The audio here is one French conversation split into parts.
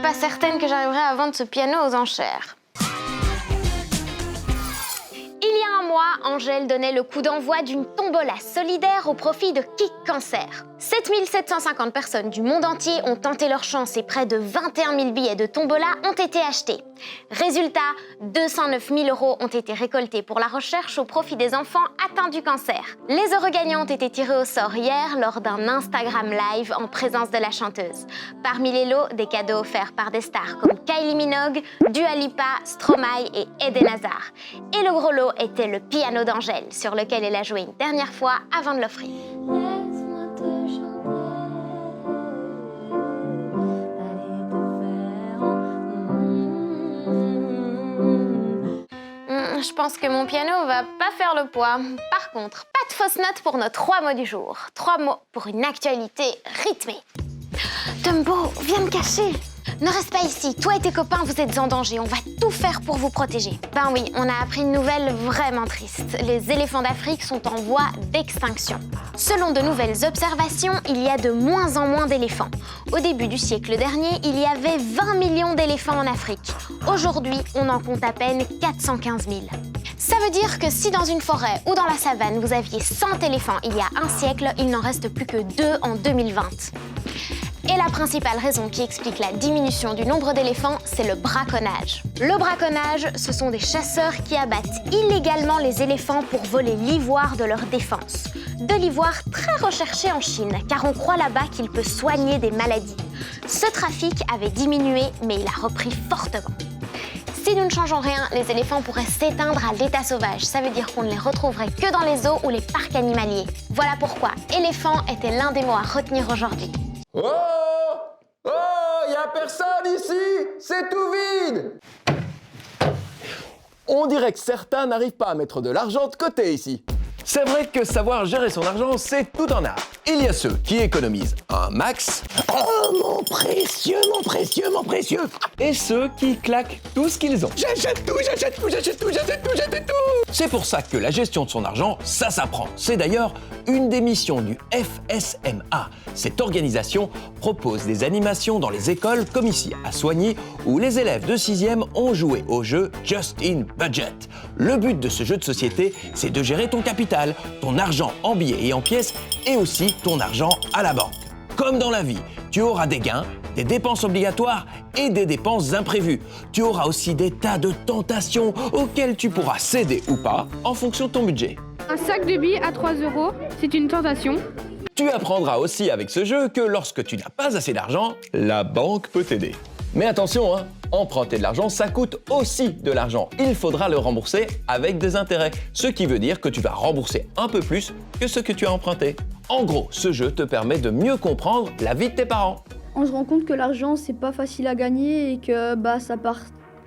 pas certaine que j'arriverai à vendre ce piano aux enchères. Il y a un mois, Angèle donnait le coup d'envoi d'une tombola solidaire au profit de Kick Cancer. 7 750 personnes du monde entier ont tenté leur chance et près de 21 000 billets de tombola ont été achetés. Résultat, 209 000 € ont été récoltés pour la recherche au profit des enfants atteints du cancer. Les heureux gagnants ont été tirés au sort hier lors d'un Instagram Live en présence de la chanteuse. Parmi les lots, des cadeaux offerts par des stars comme Kylie Minogue, Dua Lipa, Stromae et Eden Hazard. Et le gros lot était le piano d'Angèle, sur lequel elle a joué une dernière fois avant de l'offrir. Je pense que mon piano va pas faire le poids. Par contre, pas de fausses notes pour nos 3 mots du jour. 3 mots pour une actualité rythmée. Dumbo, viens me cacher. Ne reste pas ici, toi et tes copains, vous êtes en danger, on va tout faire pour vous protéger. Ben oui, on a appris une nouvelle vraiment triste. Les éléphants d'Afrique sont en voie d'extinction. Selon de nouvelles observations, il y a de moins en moins d'éléphants. Au début du siècle dernier, il y avait 20 millions d'éléphants en Afrique. Aujourd'hui, on en compte à peine 415 000. Ça veut dire que si dans une forêt ou dans la savane, vous aviez 100 éléphants il y a un siècle, il n'en reste plus que 2 en 2020. Et la principale raison qui explique la diminution du nombre d'éléphants, c'est le braconnage. Le braconnage, ce sont des chasseurs qui abattent illégalement les éléphants pour voler l'ivoire de leur défense. De l'ivoire très recherché en Chine, car on croit là-bas qu'il peut soigner des maladies. Ce trafic avait diminué, mais il a repris fortement. Si nous ne changeons rien, les éléphants pourraient s'éteindre à l'état sauvage. Ça veut dire qu'on ne les retrouverait que dans les zoos ou les parcs animaliers. Voilà pourquoi éléphant était l'un des mots à retenir aujourd'hui. Oh! Oh! Y a personne ici! C'est tout vide! On dirait que certains n'arrivent pas à mettre de l'argent de côté ici. C'est vrai que savoir gérer son argent, c'est tout un art. Il y a ceux qui économisent un max. Oh, mon précieux, mon précieux, mon précieux! Et ceux qui claquent tout ce qu'ils ont. J'achète tout, j'achète tout, j'achète tout, j'achète tout, j'achète tout! C'est pour ça que la gestion de son argent, ça s'apprend. C'est d'ailleurs une des missions du FSMA. Cette organisation propose des animations dans les écoles comme ici à Soigny, où les élèves de 6e ont joué au jeu Just in Budget. Le but de ce jeu de société, c'est de gérer ton capital, ton argent en billets et en pièces, et aussi ton argent à la banque. Comme dans la vie, tu auras des gains, des dépenses obligatoires et des dépenses imprévues. Tu auras aussi des tas de tentations auxquelles tu pourras céder ou pas en fonction de ton budget. Un sac de billes à 3 €, c'est une tentation. Tu apprendras aussi avec ce jeu que lorsque tu n'as pas assez d'argent, la banque peut t'aider. Mais attention, emprunter de l'argent, ça coûte aussi de l'argent. Il faudra le rembourser avec des intérêts, ce qui veut dire que tu vas rembourser un peu plus que ce que tu as emprunté. En gros, ce jeu te permet de mieux comprendre la vie de tes parents. On se rend compte que l'argent, c'est pas facile à gagner et que ça part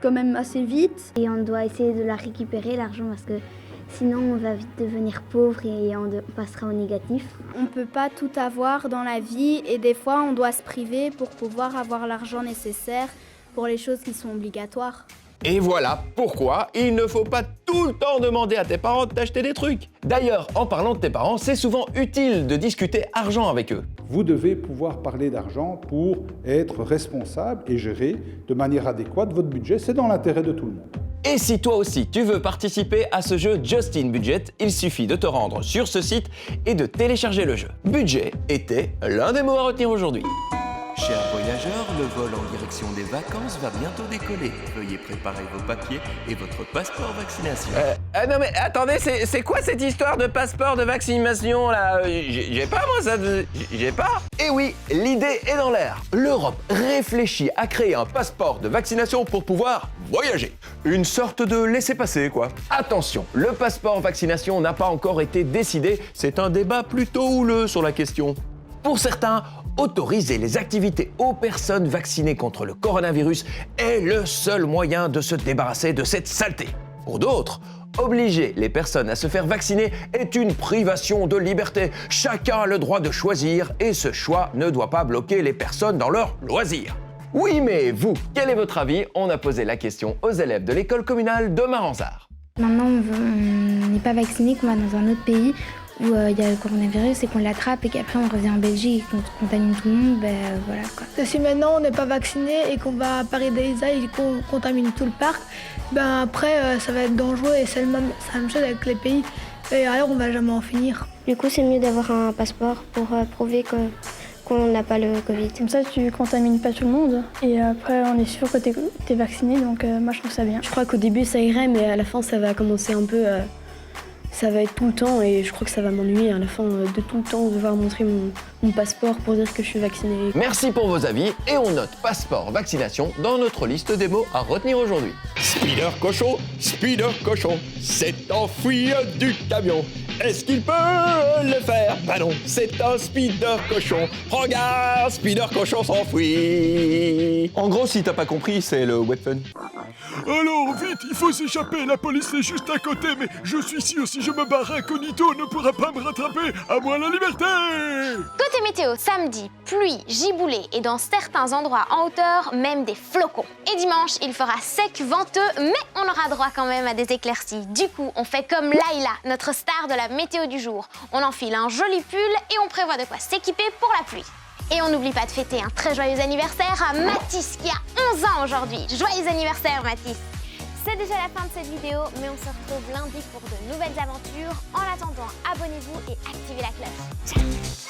quand même assez vite. Et on doit essayer de la récupérer, l'argent, parce que sinon on va vite devenir pauvre et on passera au négatif. On ne peut pas tout avoir dans la vie et des fois on doit se priver pour pouvoir avoir l'argent nécessaire pour les choses qui sont obligatoires. Et voilà pourquoi il ne faut pas tout le temps demander à tes parents de t'acheter des trucs. D'ailleurs, en parlant de tes parents, c'est souvent utile de discuter argent avec eux. Vous devez pouvoir parler d'argent pour être responsable et gérer de manière adéquate votre budget. C'est dans l'intérêt de tout le monde. Et si toi aussi tu veux participer à ce jeu Just in Budget, il suffit de te rendre sur ce site et de télécharger le jeu. Budget était l'un des mots à retenir aujourd'hui. Chers voyageurs, le vol en direction des vacances va bientôt décoller. Veuillez préparer vos papiers et votre passeport vaccination. Non mais attendez, c'est quoi cette histoire de passeport de vaccination là? J'ai pas moi ça, j'ai pas. Et oui, l'idée est dans l'air. L'Europe réfléchit à créer un passeport de vaccination pour pouvoir voyager. Une sorte de laissez-passer quoi. Attention, le passeport vaccination n'a pas encore été décidé, c'est un débat plutôt houleux sur la question. Pour certains, autoriser les activités aux personnes vaccinées contre le coronavirus est le seul moyen de se débarrasser de cette saleté. Pour d'autres, obliger les personnes à se faire vacciner est une privation de liberté. Chacun a le droit de choisir et ce choix ne doit pas bloquer les personnes dans leurs loisirs. Oui, mais vous, quel est votre avis? On a posé la question aux élèves de l'école communale de Maranzard. Maintenant, on n'est pas vacciné, qu'on va dans un autre pays où il y a le coronavirus et qu'on l'attrape et qu'après on revient en Belgique et qu'on contamine tout le monde, voilà quoi. Si maintenant on n'est pas vacciné et qu'on va à Paris-Daïsa et qu'on contamine tout le parc, après ça va être dangereux et c'est la même chose avec les pays. Et alors on va jamais en finir. Du coup, c'est mieux d'avoir un passeport pour prouver qu'on n'a pas le Covid. Comme ça, tu contamines pas tout le monde. Et après, on est sûr que t'es vacciné, donc moi je trouve ça bien. Je crois qu'au début ça irait, mais à la fin ça va commencer un peu... ça va être tout le temps et je crois que ça va m'ennuyer à la fin de tout le temps devoir montrer mon passeport pour dire que je suis vaccinée. Merci pour vos avis et on note passeport vaccination dans notre liste des mots à retenir aujourd'hui. Spider cochon, s'est enfui du camion. Est-ce qu'il peut le faire? Bah non, c'est un Spider cochon. Regarde, Spider cochon s'enfuit. En gros, si t'as pas compris, c'est le web fun. Alors, vite, il faut s'échapper, la police est juste à côté, mais je suis sûr, si je me barre incognito, on ne pourra pas me rattraper, à moi la liberté! Côté météo, samedi, pluie, giboulée et dans certains endroits en hauteur, même des flocons. Et dimanche, il fera sec, venteux, mais on aura droit quand même à des éclaircies. Du coup, on fait comme Laïla, notre star de la météo du jour. On enfile un joli pull et on prévoit de quoi s'équiper pour la pluie. Et on n'oublie pas de fêter un très joyeux anniversaire à Mathis qui a 11 ans aujourd'hui. Joyeux anniversaire Mathis! C'est déjà la fin de cette vidéo, mais on se retrouve lundi pour de nouvelles aventures. En attendant, abonnez-vous et activez la cloche. Ciao!